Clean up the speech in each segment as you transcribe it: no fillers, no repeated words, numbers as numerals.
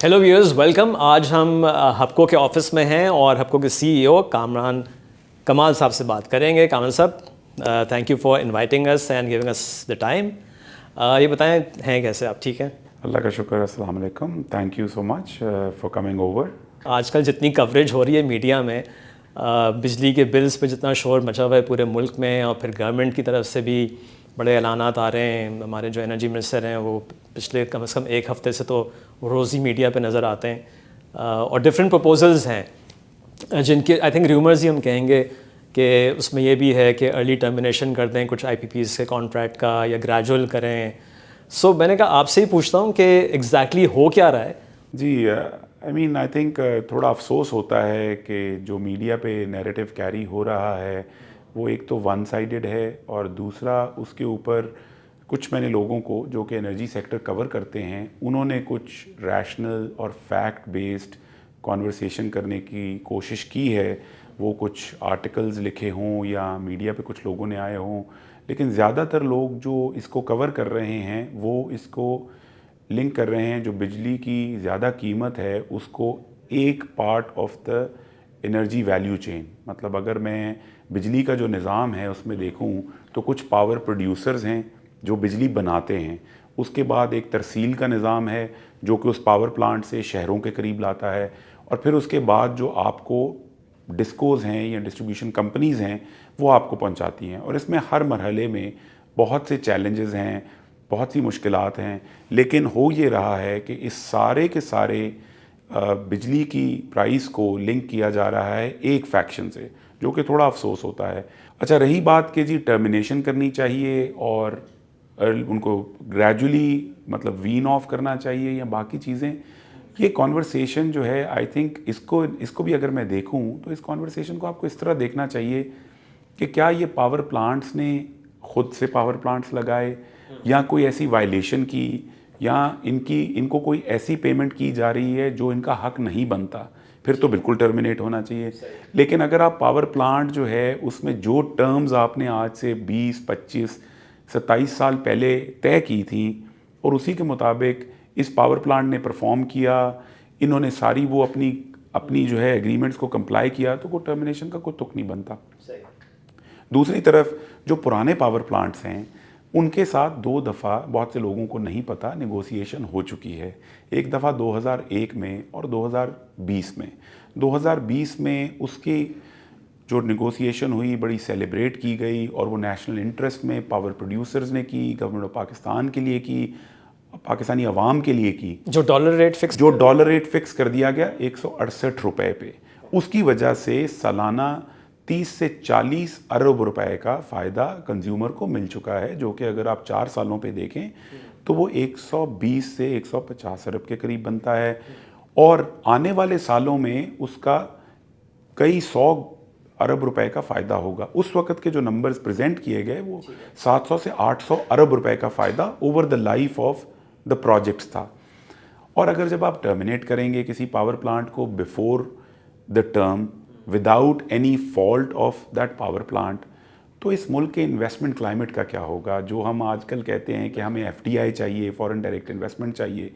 Hello viewers, welcome. आज हम हबको के ऑफिस में हैं और हबको के सीईओ कामरान कमाल साहब से बात करेंगे। कामरान साहब, thank you for inviting us and giving us the time. ये बताएं, हैं कैसे आप? ठीक हैं? अल्लाह का शुक्र। अस्सलाम वालेकुम। Thank you so much for coming over. आजकल जितनी कवरेज हो रही है मीडिया में, बिजली के बिल्स पे जितना शोर मचा हुआ है पूरे मुल्क में, और फिर गवर्नमेंट की तरफ से भी बड़े ऐलानात आ रहे हैं। हमारे जो एनर्जी मिनिस्टर हैं वो पिछले कम से कम एक हफ़्ते से तो रोज़ ही मीडिया पे नज़र आते हैं, और डिफरेंट प्रपोजल्स हैं जिनके आई थिंक र्यूमर्स ही हम कहेंगे कि उसमें ये भी है कि अर्ली टर्मिनेशन कर दें कुछ आईपीपीज़ के कॉन्ट्रैक्ट का, या ग्रेजुअल करें। सो मैंने कहा आपसे ही पूछता हूँ कि एग्जैक्टली हो क्या रहा है। जी, आई थिंक थोड़ा अफसोस होता है कि जो मीडिया पे नैरेटिव कैरी हो रहा है वो एक तो वन साइडेड है, और दूसरा उसके ऊपर कुछ मैंने लोगों को जो कि एनर्जी सेक्टर कवर करते हैं उन्होंने कुछ रैशनल और फैक्ट बेस्ड कॉन्वर्सेशन करने की कोशिश की है। वो कुछ आर्टिकल्स लिखे हों या मीडिया पे कुछ लोगों ने आए हों, लेकिन ज़्यादातर लोग जो इसको कवर कर रहे हैं वो इसको लिंक कर रहे हैं जो बिजली की ज़्यादा कीमत है उसको एक part of the energy value chain. मतलब अगर मैं बिजली का जो निज़ाम है उसमें देखूं तो कुछ पावर प्रोड्यूसर्स हैं जो बिजली बनाते हैं, उसके बाद एक तरसील का निज़ाम है जो कि उस पावर प्लांट से शहरों के करीब लाता है, और फिर उसके बाद जो आपको डिस्कोज हैं या डिस्ट्रीब्यूशन कंपनीज़ हैं वो आपको पहुंचाती हैं। और इसमें हर मरहले में बहुत से चैलेंजेस हैं, बहुत सी मुश्किलात हैं, लेकिन हो ये रहा है कि इस सारे के सारे बिजली की प्राइस को लिंक किया जा रहा है एक फैक्शन से, जो कि थोड़ा अफसोस होता है। अच्छा, रही बात कि जी टर्मिनेशन करनी चाहिए और उनको ग्रेजुअली मतलब वीन ऑफ करना चाहिए या बाकी चीज़ें, ये कॉन्वर्सेशन जो है आई थिंक इसको भी अगर मैं देखूं तो इस कॉन्वर्सेशन को आपको इस तरह देखना चाहिए कि क्या ये पावर प्लांट्स ने खुद से पावर प्लांट्स लगाए या कोई ऐसी वायलेशन की, या इनको कोई ऐसी पेमेंट की जा रही है जो इनका हक नहीं बनता, फिर तो बिल्कुल टर्मिनेट होना चाहिए। लेकिन अगर आप पावर प्लांट जो है उसमें जो टर्म्स आपने आज से 20, 25, 27 साल पहले तय की थी और उसी के मुताबिक इस पावर प्लांट ने परफॉर्म किया, इन्होंने सारी वो अपनी जो है एग्रीमेंट्स को कंप्लाई किया, तो कोई टर्मिनेशन का कोई तुक नहीं बनता। दूसरी तरफ जो पुराने पावर प्लांट्स हैं उनके साथ दो दफ़ा, बहुत से लोगों को नहीं पता, नेगोशिएशन हो चुकी है। एक दफ़ा 2001 में और 2020 में। 2020 में उसकी जो नेगोशिएशन हुई बड़ी सेलिब्रेट की गई, और वो नेशनल इंटरेस्ट में पावर प्रोड्यूसर्स ने की, गवर्नमेंट ऑफ पाकिस्तान के लिए की, पाकिस्तानी अवाम के लिए की। जो डॉलर रेट फिक्स कर दिया गया 168 रुपए पे, उसकी वजह से सालाना 30 से 40 अरब रुपए का फ़ायदा कंज्यूमर को मिल चुका है, जो कि अगर आप 4 सालों पे देखें तो वो 120 से 150 अरब के करीब बनता है, और आने वाले सालों में उसका कई 100 अरब रुपए का फ़ायदा होगा। उस वक्त के जो नंबर्स प्रेजेंट किए गए वो 700 से 800 अरब रुपए का फ़ायदा over the life of the projects था। और अगर जब आप टर्मिनेट करेंगे किसी पावर प्लांट को before the term without any fault of that power plant, तो इस मुल्क के इन्वेस्टमेंट क्लाइमेट का क्या होगा? जो हम आजकल कहते हैं कि हमें एफडीआई चाहिए, फॉरेन डायरेक्ट इन्वेस्टमेंट चाहिए,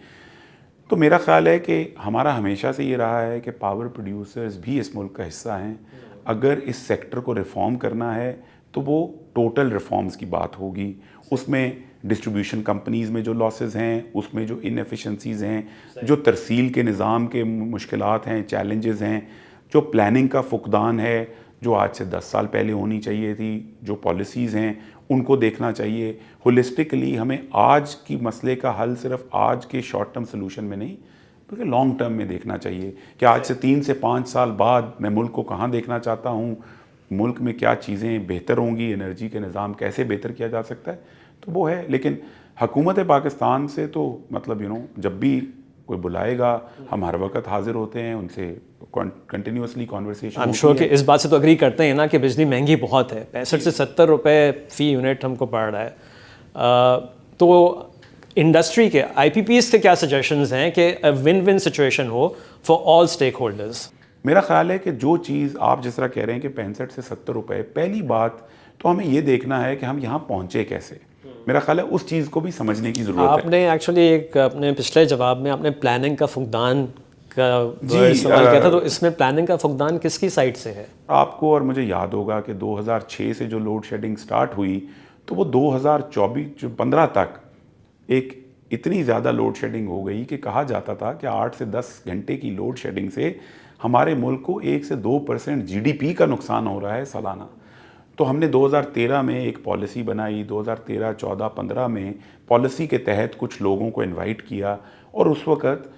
तो मेरा ख्याल है कि हमारा हमेशा से ये रहा है कि पावर प्रोड्यूसर्स भी इस मुल्क का हिस्सा हैं। अगर इस सेक्टर को रिफॉर्म करना है तो वो टोटल रिफॉर्म्स की बात होगी। उसमें डिस्ट्रीब्यूशन कंपनीज़ में जो लॉसेस हैं, उसमें जो इनएफिशिएंसीज़ हैं, जो तरसील के निज़ाम के मुश्किलात हैं, चैलेंजेस हैं, जो प्लानिंग का फुकदान है जो आज से 10 साल पहले होनी चाहिए थी, जो पॉलिसीज़ हैं उनको देखना चाहिए होलिस्टिकली। हमें आज की मसले का हल सिर्फ आज के शॉर्ट टर्म सोल्यूशन में नहीं बल्कि लॉन्ग टर्म में देखना चाहिए कि आज से 3 से 5 साल बाद मैं मुल्क को कहाँ देखना चाहता हूँ, मुल्क में क्या चीज़ें बेहतर होंगी, एनर्जी के निज़ाम कैसे बेहतर किया जा सकता है, तो वो है। लेकिन हुकूमत पाकिस्तान से तो मतलब जब भी कोई बुलाएगा हम हर वक्त हाजिर होते हैं, उनसे continuously conversation. I am sure कि इस बात से तो अग्री करते हैं ना कि बिजली महंगी बहुत है, 65 से 70 रुपए फ़ी यूनिट हमको पड़ रहा है। तो इंडस्ट्री के आईपीपीज़ के क्या सजेशंस हैं कि विन विन सिचुएशन हो फॉर ऑल स्टेक होल्डर्स? मेरा ख्याल है कि जो चीज़ आप जिस तरह कह रहे हैं कि 65 से 70 रुपए, पहली बात तो हमें ये देखना है कि हम यहाँ पहुँचे कैसे। मेरा ख्याल है उस चीज़ को भी समझने की ज़रूरत है। आपने एक्चुअली एक अपने पिछले जवाब में आपने प्लानिंग का फुकदान का जी, सवाल किया था, तो इसमें प्लानिंग का फुकदान किसकी साइड से है? आपको और मुझे याद होगा कि 2006 से जो लोड शेडिंग स्टार्ट हुई तो वो 2024-15 तक एक इतनी ज़्यादा लोड शेडिंग हो गई कि कहा जाता था कि 8 से 10 घंटे की लोड शेडिंग से हमारे मुल्क को 1 से 2% जीडीपी का नुकसान हो रहा है सालाना। तो हमने 2013 में एक पॉलिसी बनाई, 2013, 14, 15 में पॉलिसी के तहत कुछ लोगों को इनवाइट किया और उस वक़्त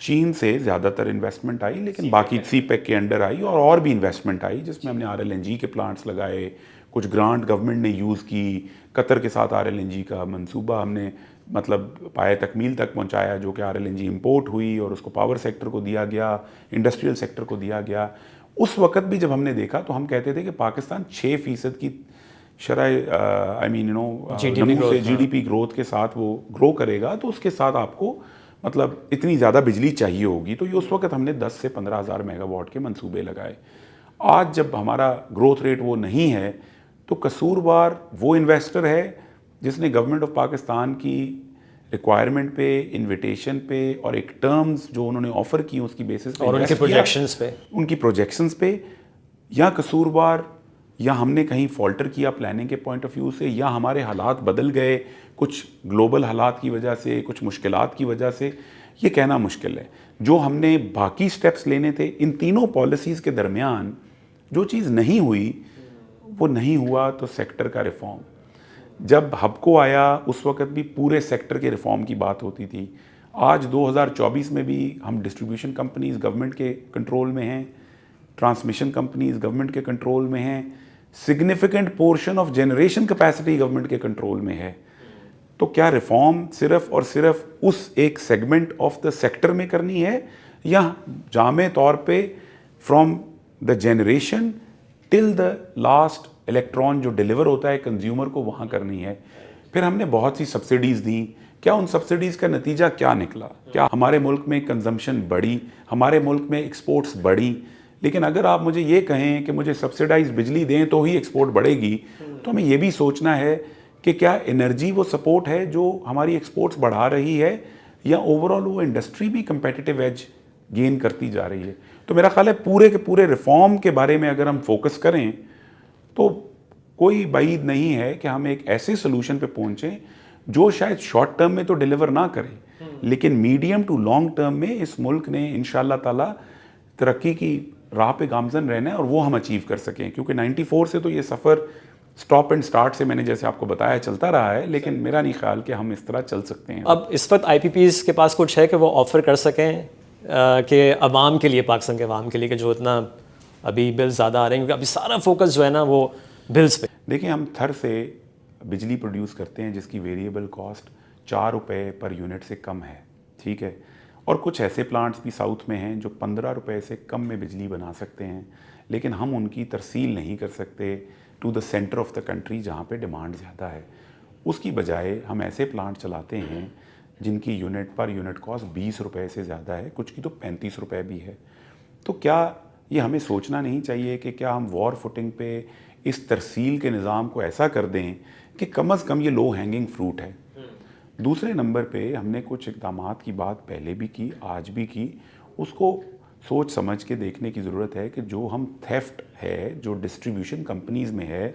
चीन से ज़्यादातर इन्वेस्टमेंट आई, लेकिन बाकी सीपेक के अंडर आई और भी इन्वेस्टमेंट आई, जिसमें हमने आरएलएनजी के प्लांट्स लगाए, कुछ ग्रांट गवर्नमेंट ने यूज़ की, कतर के साथ आरएलएनजी का मंसूबा हमने मतलब पाए तकमील तक पहुंचाया, जो कि आरएलएनजी इंपोर्ट हुई और उसको पावर सेक्टर को दिया गया, इंडस्ट्रियल सेक्टर को दिया गया। उस वक़्त भी जब हमने देखा तो हम कहते थे कि पाकिस्तान 6% की शरह जीडीपी ग्रोथ के साथ वो ग्रो करेगा, तो उसके साथ आपको मतलब इतनी ज़्यादा बिजली चाहिए होगी। तो ये उस वक्त हमने 10 से 15,000 मेगावाट के मंसूबे लगाए। आज जब हमारा ग्रोथ रेट वो नहीं है तो कसूरवार वो इन्वेस्टर है जिसने गवर्नमेंट ऑफ पाकिस्तान की रिक्वायरमेंट पे, इनविटेशन पे और एक टर्म्स जो उन्होंने ऑफर की उसकी बेसिस पे और उनके प्रोजेक्शंस पे, या कसूरवार या हमने कहीं फॉल्टर किया प्लानिंग के पॉइंट ऑफ व्यू से, या हमारे हालात बदल गए कुछ ग्लोबल हालात की वजह से, कुछ मुश्किलात की वजह से, ये कहना मुश्किल है। जो हमने बाकी स्टेप्स लेने थे इन तीनों पॉलिसीज़ के दरमियान जो चीज़ नहीं हुई वो नहीं हुआ। तो सेक्टर का रिफॉर्म, जब हबको आया उस वक्त भी पूरे सेक्टर के रिफॉर्म की बात होती थी। आज 2024 में भी हम डिस्ट्रीब्यूशन कंपनीज गवर्नमेंट के कंट्रोल में हैं, ट्रांसमिशन कंपनीज गवर्नमेंट के कंट्रोल में हैं, significant portion of generation capacity government के कंट्रोल में है। तो क्या रिफॉर्म सिर्फ और सिर्फ उस एक सेगमेंट ऑफ द सेक्टर में करनी है, या जामे तौर पे from the generation till the last electron जो डिलीवर होता है कंज्यूमर को वहाँ करनी है? फिर हमने बहुत सी सब्सिडीज़ दी, क्या उन सब्सिडीज़ का नतीजा क्या निकला? क्या हमारे मुल्क में कंजम्पशन बढ़ी, हमारे मुल्क में एक्सपोर्ट्स बढ़ी? लेकिन अगर आप मुझे ये कहें कि मुझे सब्सिडाइज बिजली दें तो ही एक्सपोर्ट बढ़ेगी, तो हमें ये भी सोचना है कि क्या एनर्जी वो सपोर्ट है जो हमारी एक्सपोर्ट्स बढ़ा रही है, या ओवरऑल वो इंडस्ट्री भी कंपेटिटिव एज गेन करती जा रही है? तो मेरा ख्याल है पूरे के पूरे रिफॉर्म के बारे में अगर हम फोकस करें तो कोई बाईद नहीं है कि हम एक ऐसे सोल्यूशन पे पहुंचें जो शायद शॉर्ट टर्म में तो डिलीवर ना करे, लेकिन मीडियम टू लॉन्ग टर्म में इस मुल्क ने इंशाल्लाह ताला तरक्की की राह पे गामजन रहना है और वो हम अचीव कर सकें। क्योंकि 94 से तो ये सफ़र स्टॉप एंड स्टार्ट से मैंने जैसे आपको बताया चलता रहा है, लेकिन मेरा नहीं ख्याल कि हम इस तरह चल सकते हैं। अब इस वक्त IPPs के पास कुछ है कि वो ऑफ़र कर सकें कि अवाम के लिए, पाकिस्तान के अवाम के लिए, कि जो इतना अभी बिल ज़्यादा आ रहे हैं, क्योंकि अभी सारा फोकस जो है ना वो बिल्स पे। देखिए, हम थर से बिजली प्रोड्यूस करते हैं जिसकी वेरिएबल कॉस्ट 4 रुपये पर यूनिट से कम है, ठीक है। और कुछ ऐसे प्लांट्स भी साउथ में हैं जो 15 रुपये से कम में बिजली बना सकते हैं, लेकिन हम उनकी तरसील नहीं कर सकते to the centre of the country जहाँ पे डिमांड ज़्यादा है। उसकी बजाय हम ऐसे प्लांट चलाते हैं जिनकी यूनिट पर यूनिट कॉस्ट 20 रुपये से ज़्यादा है, कुछ की तो 35 रुपये भी है। तो क्या ये हमें सोचना नहीं चाहिए कि क्या हम वॉर फुटिंग पे इस तरसील के निज़ाम को ऐसा कर दें कि कम अज़ कम ये लो हैंगिंग फ्रूट है। दूसरे नंबर पे हमने कुछ इक़दामात की बात पहले भी की, आज भी की, उसको सोच समझ के देखने की ज़रूरत है कि जो हम थेफ्ट है जो डिस्ट्रीब्यूशन कंपनीज़ में है,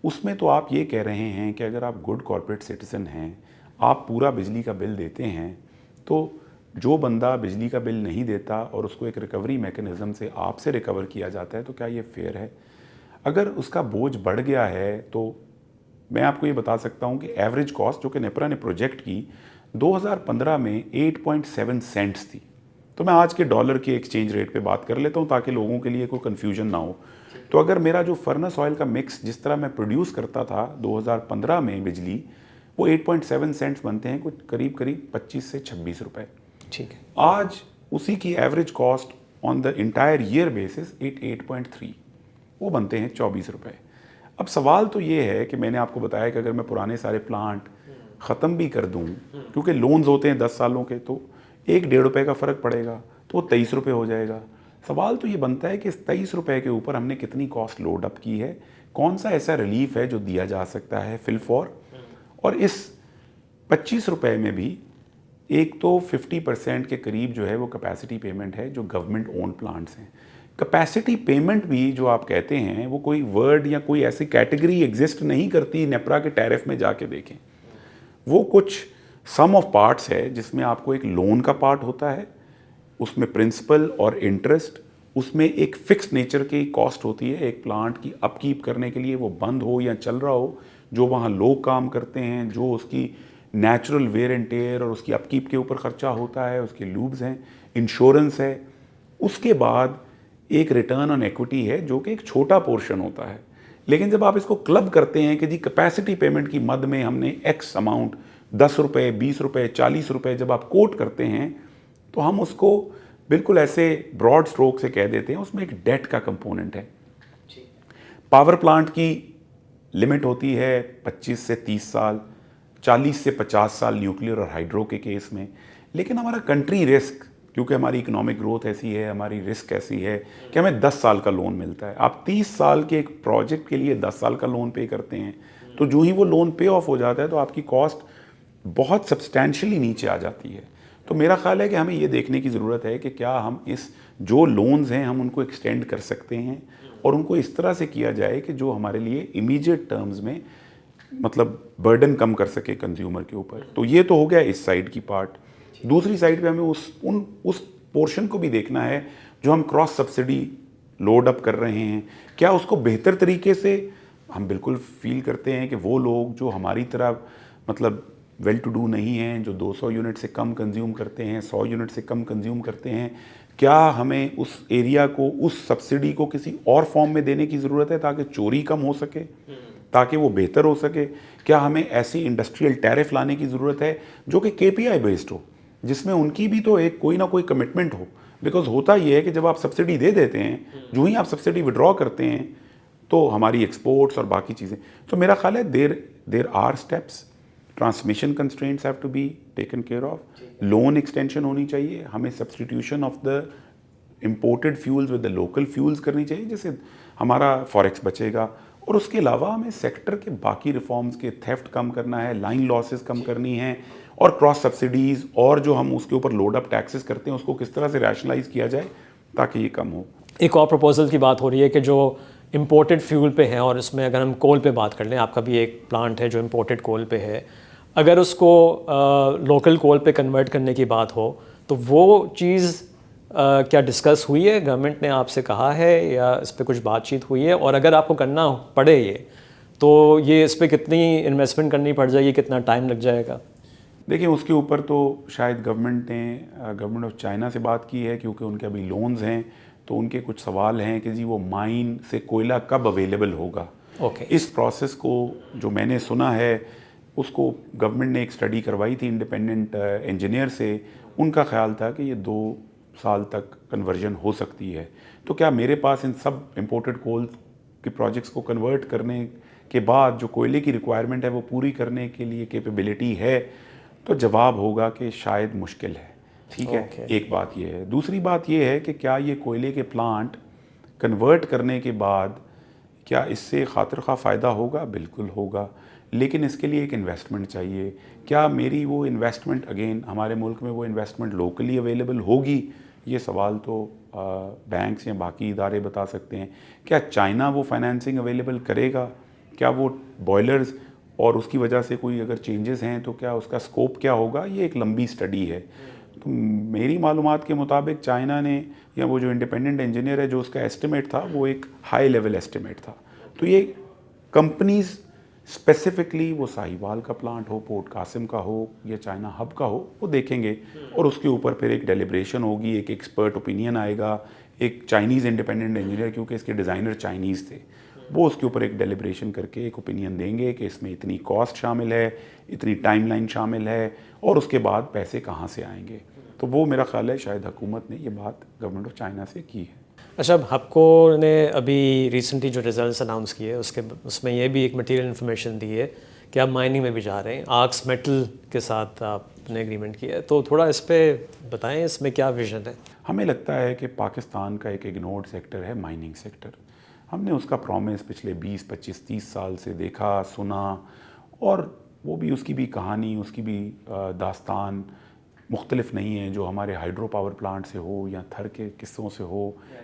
उसमें तो आप ये कह रहे हैं कि अगर आप गुड कॉर्पोरेट सिटीज़न हैं, आप पूरा बिजली का बिल देते हैं, तो जो बंदा बिजली का बिल नहीं देता और उसको एक रिकवरी मैकेनिज़्म से आपसे रिकवर किया जाता है, तो क्या ये फेयर है? अगर उसका बोझ बढ़ गया है तो मैं आपको ये बता सकता हूँ कि एवरेज कॉस्ट जो कि नेपरा ने प्रोजेक्ट की 2015 में 8.7 सेंट्स थी। तो मैं आज के डॉलर के एक्सचेंज रेट पे बात कर लेता हूँ ताकि लोगों के लिए कोई कन्फ्यूजन ना हो। तो अगर मेरा जो फर्नेस ऑयल का मिक्स जिस तरह मैं प्रोड्यूस करता था 2015 में बिजली, वो 8.7 सेंट्स बनते हैं, कुछ करीब करीब 25 से 26 रुपये। ठीक है। आज उसी की average cost on the entire year basis 8.3, वो बनते हैं 24 रुपये। अब सवाल तो ये है कि मैंने आपको बताया कि अगर मैं पुराने सारे प्लांट ख़त्म भी कर दूं, क्योंकि लोन्स होते हैं 10 सालों के, तो 1-1.5 रुपये का फ़र्क पड़ेगा, तो वो 23 रुपये हो जाएगा। सवाल तो ये बनता है कि इस 23 रुपये के ऊपर हमने कितनी कॉस्ट लोड अप की है, कौन सा ऐसा रिलीफ है जो दिया जा सकता है फिल फॉर, और इस 25 रुपए में भी एक तो 50% के करीब जो है वो कैपेसिटी पेमेंट है जो गवर्नमेंट ओन प्लांट्स हैं। कैपेसिटी पेमेंट भी जो आप कहते हैं वो कोई वर्ड या कोई ऐसी कैटेगरी एग्जिस्ट नहीं करती, नेपरा के टैरिफ में जाके देखें। वो कुछ सम ऑफ पार्ट्स है जिसमें आपको एक लोन का पार्ट होता है, उसमें प्रिंसिपल और इंटरेस्ट, उसमें एक फिक्स नेचर की कॉस्ट होती है एक प्लांट की अपकीप करने के लिए, वो बंद हो या चल रहा हो, जो वहाँ लोग काम करते हैं, जो उसकी नेचुरल वेयर एंड टेयर और उसकी अपकीप के ऊपर खर्चा होता है, उसके लूब्स हैं, इंश्योरेंस है। उसके बाद एक रिटर्न ऑन इक्विटी है जो कि एक छोटा पोर्शन होता है। लेकिन जब आप इसको क्लब करते हैं कि जी कैपेसिटी पेमेंट की मद में हमने एक्स अमाउंट 10 रुपये, 20 रुपये, 40 रुपये जब आप कोट करते हैं तो हम उसको बिल्कुल ऐसे ब्रॉड स्ट्रोक से कह देते हैं उसमें एक डेट का कंपोनेंट है। पावर प्लांट की लिमिट होती है 25 से 30 साल, 40 से 50 साल न्यूक्लियर और हाइड्रो के केस में। लेकिन हमारा कंट्री रिस्क, क्योंकि हमारी इकोनॉमिक ग्रोथ ऐसी है, हमारी रिस्क ऐसी है कि हमें 10 साल का लोन मिलता है। आप 30 साल के एक प्रोजेक्ट के लिए 10 साल का लोन पे करते हैं, तो जो ही वो लोन पे ऑफ हो जाता है तो आपकी कॉस्ट बहुत सब्सटैंशियली नीचे आ जाती है। तो मेरा ख्याल है कि हमें ये देखने की ज़रूरत है कि क्या हम इस जो लोन्स हैं हम उनको एक्सटेंड कर सकते हैं और उनको इस तरह से किया जाए कि जो हमारे लिए इमीडिएट टर्म्स में मतलब बर्डन कम कर सके कंज्यूमर के ऊपर। तो ये तो हो गया इस साइड की पार्ट। दूसरी साइड पे हमें उस पोर्शन को भी देखना है जो हम क्रॉस सब्सिडी लोड अप कर रहे हैं, क्या उसको बेहतर तरीके से हम बिल्कुल फील करते हैं कि वो लोग जो हमारी तरह मतलब वेल टू डू नहीं हैं, जो 200 यूनिट से कम कंज्यूम करते हैं, 100 यूनिट से कम कंज्यूम करते हैं, क्या हमें उस एरिया को उस सब्सिडी को किसी और फॉर्म में देने की ज़रूरत है ताकि चोरी कम हो सके, ताकि वो बेहतर हो सके? क्या हमें ऐसी इंडस्ट्रियल टैरिफ लाने की ज़रूरत है जो कि KPI बेस्ड हो, जिसमें उनकी भी तो एक कोई ना कोई कमिटमेंट हो? बिकॉज होता ये है कि जब आप सब्सिडी दे देते हैं, जो ही आप सब्सिडी विड्रॉ करते हैं तो हमारी एक्सपोर्ट्स और बाकी चीज़ें। तो मेरा ख्याल है there are steps, transmission constraints have to be taken care of, loan extension होनी चाहिए, हमें substitution of the imported fuels with the local fuels करनी चाहिए जिससे हमारा फॉरेक्स बचेगा। और उसके अलावा हमें सेक्टर के बाकी रिफॉर्म्स के थेफ्ट कम करना है, लाइन लॉसेस कम करनी है, और क्रॉस सब्सिडीज़ और जो हम उसके ऊपर लोड अप टैक्सेस करते हैं उसको किस तरह से रैशनलाइज किया जाए ताकि ये कम हो। एक और प्रपोजल की बात हो रही है कि जो इम्पोर्टेड फ्यूल पे है, और इसमें अगर हम कोल पे बात कर लें, आपका भी एक प्लांट है जो इम्पोर्टेड कोल पे है, अगर उसको लोकल कोल पे कन्वर्ट करने की बात हो तो वो चीज़ क्या डिस्कस हुई है? गवर्नमेंट ने आपसे कहा है या इस पर कुछ बातचीत हुई है? और अगर आपको करना पड़े ये, तो ये इस पर कितनी इन्वेस्टमेंट करनी पड़ जाएगी, कितना टाइम लग जाएगा? देखिए उसके ऊपर तो शायद गवर्नमेंट ऑफ चाइना से बात की है, क्योंकि उनके अभी लोन्स हैं तो उनके कुछ सवाल हैं कि जी वो माइन से कोयला कब अवेलेबल होगा। इस प्रोसेस को जो मैंने सुना है उसको गवर्नमेंट ने एक स्टडी करवाई थी इंडिपेंडेंट इंजीनियर से, उनका ख्याल था कि ये 2 साल तक कन्वर्जन हो सकती है। तो क्या मेरे पास इन सब इम्पोर्टेड कोल के प्रोजेक्ट्स को कन्वर्ट करने के बाद जो कोयले की रिक्वायरमेंट है वो पूरी करने के लिए कैपेबिलिटी है? तो जवाब होगा कि शायद मुश्किल है। ठीक है, एक बात ये है। दूसरी बात ये है कि क्या ये कोयले के प्लांट कन्वर्ट करने के बाद क्या इससे खातिर खा फ़ायदा होगा? बिल्कुल होगा, लेकिन इसके लिए एक इन्वेस्टमेंट चाहिए। क्या मेरी वो इन्वेस्टमेंट अगेन हमारे मुल्क में वो इन्वेस्टमेंट लोकली अवेलेबल होगी? ये सवाल तो बैंक्स या बाकी इदारे बता सकते हैं। क्या चाइना वो फाइनेंसिंग अवेलेबल करेगा? क्या वो बॉयलर्स और उसकी वजह से कोई अगर चेंजेस हैं तो क्या उसका स्कोप क्या होगा? ये एक लंबी स्टडी है। तो मेरी मालूमात के मुताबिक चाइना ने, या वो जो इंडिपेंडेंट इंजीनियर है जो उसका एस्टिमेट था वो एक हाई लेवल एस्टिमेट था। तो ये कंपनीज स्पेसिफिकली, वो साहिवाल का प्लांट हो, पोर्ट कासिम का हो या चाइना हब का हो, वो देखेंगे और उसके ऊपर फिर एक डेलिब्रेशन होगी, एक एक्सपर्ट ओपिनियन आएगा, एक चाइनीज़ इंडिपेंडेंट इंजीनियर, क्योंकि इसके डिज़ाइनर चाइनीज़ थे, वो उसके ऊपर एक डेलिब्रेशन करके एक ओपिनियन देंगे कि इसमें इतनी कॉस्ट शामिल है, इतनी टाइमलाइन शामिल है, और उसके बाद पैसे कहाँ से आएंगे। तो वो मेरा ख्याल है शायद हुकूमत ने ये बात गवर्नमेंट ऑफ चाइना से की है। अच्छा, हबको ने अभी रिसेंटली जो रिजल्ट्स अनाउंस किए उसमें ये भी एक मटेरियल इन्फॉर्मेशन दी है कि आप माइनिंग में भी जा रहे हैं, आर्क्स मेटल के साथ आपने एग्रीमेंट किया है, तो थोड़ा इस पर बताएं, इसमें क्या विजन है? हमें लगता है कि पाकिस्तान का एक इग्नोर्ड सेक्टर है माइनिंग सेक्टर। हमने उसका प्रॉमिस पिछले 20, 25, 30 साल से देखा, सुना, और वो भी उसकी भी कहानी, उसकी भी दास्तान मुख्तलिफ नहीं है जो हमारे हाइड्रो पावर प्लांट से हो या थर के किस्सों से हो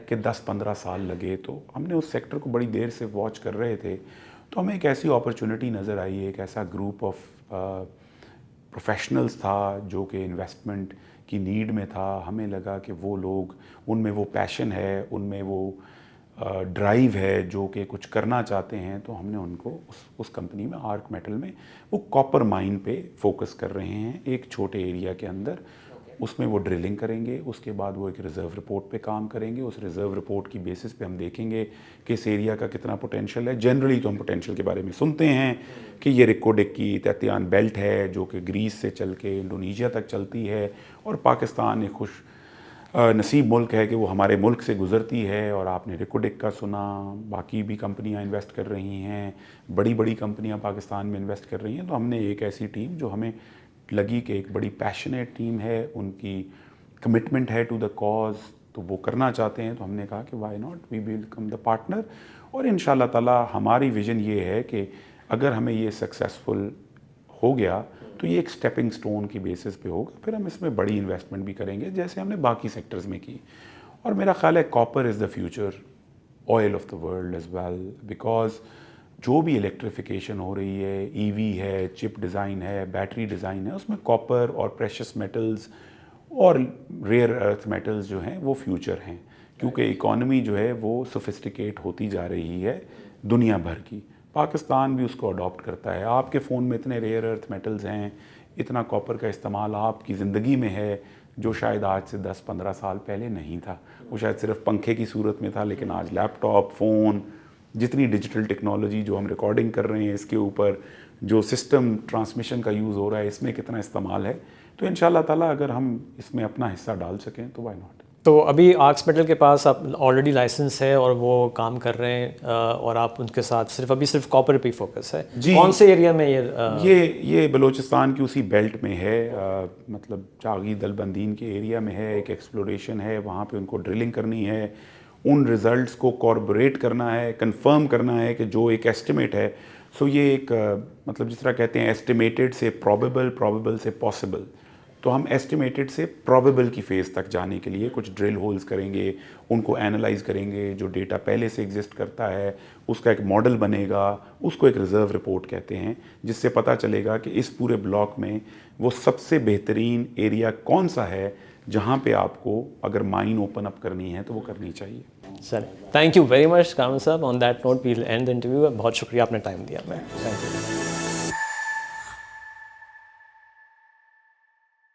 कि 10-15 साल लगे। तो हमने उस सेक्टर को बड़ी देर से वॉच कर रहे थे, तो हमें एक ऐसी अपॉर्चुनिटी नज़र आई, एक ऐसा ग्रुप ऑफ प्रोफेशनल्स था जो कि इन्वेस्टमेंट की नीड में था। हमें लगा कि वो लोग, उनमें वो पैशन है, उनमें वो ड्राइव है जो कि कुछ करना चाहते हैं। तो हमने उनको उस कंपनी में, आर्क मेटल में, वो कॉपर माइन पे फोकस कर रहे हैं एक छोटे एरिया के अंदर। उसमें वो ड्रिलिंग करेंगे, उसके बाद वो एक रिज़र्व रिपोर्ट पे काम करेंगे। उस रिज़र्व रिपोर्ट की बेसिस पे हम देखेंगे कि इस एरिया का कितना पोटेंशियल है। जनरली तो हम पोटेंशियल के बारे में सुनते हैं कि ये रिको डिक की तैतियान बेल्ट है जो कि ग्रीस से चल के इंडोनेशिया तक चलती है, और पाकिस्तान एक खुश नसीब मुल्क है कि वो हमारे मुल्क से गुज़रती है। और आपने रिको डिक का सुना, बाकी भी कंपनियां इन्वेस्ट कर रही हैं, बड़ी बड़ी कंपनियां पाकिस्तान में इन्वेस्ट कर रही हैं। तो हमने एक ऐसी टीम जो हमें लगी कि एक बड़ी पैशनेट टीम है, उनकी कमिटमेंट है टू द कॉज, तो वो करना चाहते हैं। तो हमने कहा कि why not, we will become the partner. और इंशाल्लाह ताला हमारी विज़न ये है कि अगर हमें ये सक्सेसफुल हो गया तो ये एक स्टेपिंग स्टोन की बेसिस पे होगा, फिर हम इसमें बड़ी इन्वेस्टमेंट भी करेंगे जैसे हमने बाकी सेक्टर्स में की। और मेरा ख्याल है copper is the future oil of the world as well, because जो भी इलेक्ट्रिफिकेशन हो रही है, ईवी है, चिप डिज़ाइन है, बैटरी डिज़ाइन है, उसमें कॉपर और प्रेशियस मेटल्स और रेयर अर्थ मेटल्स जो हैं वो फ्यूचर हैं। क्योंकि इकॉनमी जो है वो सोफिस्टिकेट होती जा रही है दुनिया भर की। पाकिस्तान भी उसको अडॉप्ट करता है। आपके फ़ोन में इतने रेयर अर्थ मेटल्स हैं, इतना कॉपर का इस्तेमाल आपकी ज़िंदगी में है जो शायद आज से 10-15 साल पहले नहीं था। वो शायद सिर्फ पंखे की सूरत में था, लेकिन आज लैपटॉप, फ़ोन, जितनी डिजिटल टेक्नोलॉजी जो हम रिकॉर्डिंग कर रहे हैं इसके ऊपर, जो सिस्टम ट्रांसमिशन का यूज़ हो रहा है, इसमें कितना इस्तेमाल है। तो इंशाल्लाह ताला अगर हम इसमें अपना हिस्सा डाल सकें तो वाई नॉट। तो अभी आर्क्स मेटल के पास आप ऑलरेडी लाइसेंस है और वो काम कर रहे हैं, और आप उनके साथ सिर्फ कॉपर पे फोकस है जी। कौन से एरिया में ये बलूचिस्तान की उसी बेल्ट में है, मतलब चागी दलबंदीन के एरिया में है। एक एक्सप्लोरेशन है, वहाँ पे उनको ड्रिलिंग करनी है, उन रिज़ल्ट्स को कॉर्बोरेट करना है, कंफर्म करना है कि जो एक एस्टिमेट है। सो ये एक मतलब जिस तरह कहते हैं एस्टिमेटेड से प्रोबेबल, प्रोबेबल से पॉसिबल, तो हम एस्टिमेटेड से प्रोबेबल की फ़ेज़ तक जाने के लिए कुछ ड्रिल होल्स करेंगे, उनको एनालाइज करेंगे। जो डेटा पहले से एग्जिस्ट करता है उसका एक मॉडल बनेगा, उसको एक रिज़र्व रिपोर्ट कहते हैं, जिससे पता चलेगा कि इस पूरे ब्लॉक में वो सबसे बेहतरीन एरिया कौन सा है जहाँ पे आपको अगर माइन ओपन अप करनी है तो वो करनी चाहिए। Sir thank you very much Kamal साहब। On that note we will end the interview. बहुत शुक्रिया, आपने टाइम दिया। मैं थैंक यू।